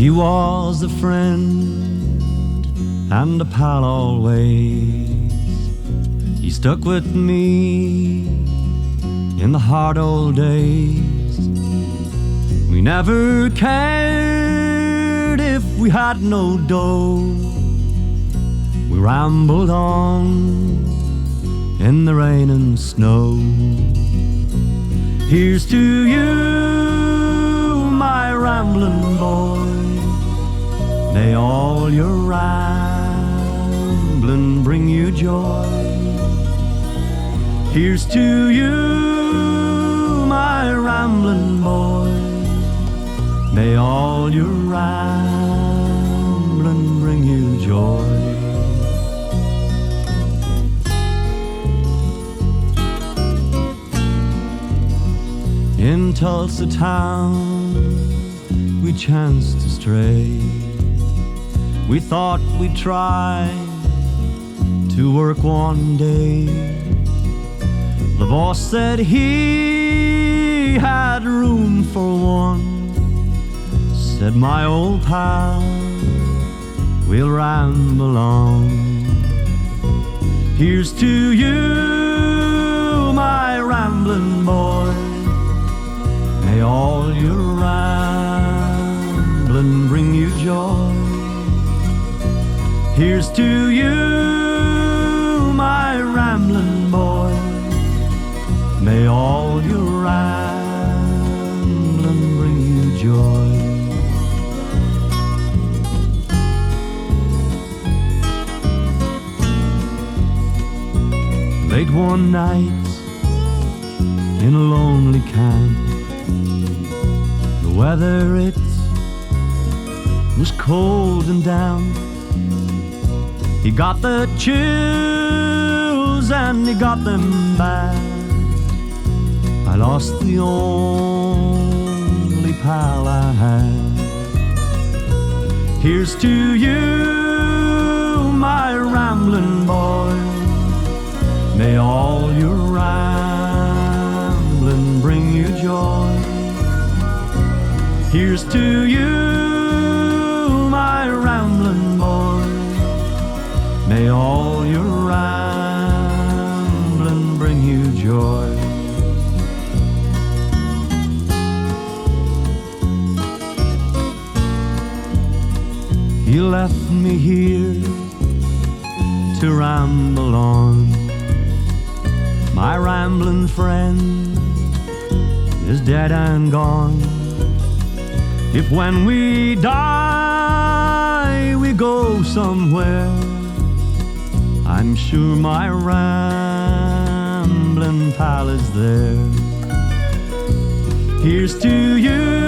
He was a friend and a pal always. He stuck with me in the hard old days. We never cared if we had no dough. We rambled on in the rain and snow. Here's to you, my rambling boy. May all your rambling bring you joy. Here's to you, my rambling boy. May all your rambling bring you joy. In Tulsa town we chanced to stray. We thought we'd try to work one day. The boss said he had room for one. Said, my old pal, we'll ramble on. Here's to you, my rambling boy. May all your rambling bring you joy. Here's to you, my rambling boy. May all your rambling bring you joy. Late one night in a lonely camp, the weather it was cold and damp. He got the chills and he got them bad. I lost the only pal I had. Here's to you, my rambling boy. May all your rambling bring you joy. Here's to you, my rambling boy. May all your rambling bring you joy. He left me here to ramble on. My rambling friend is dead and gone. If when we die we go somewhere, I'm sure my rambling pal is there. Here's to you,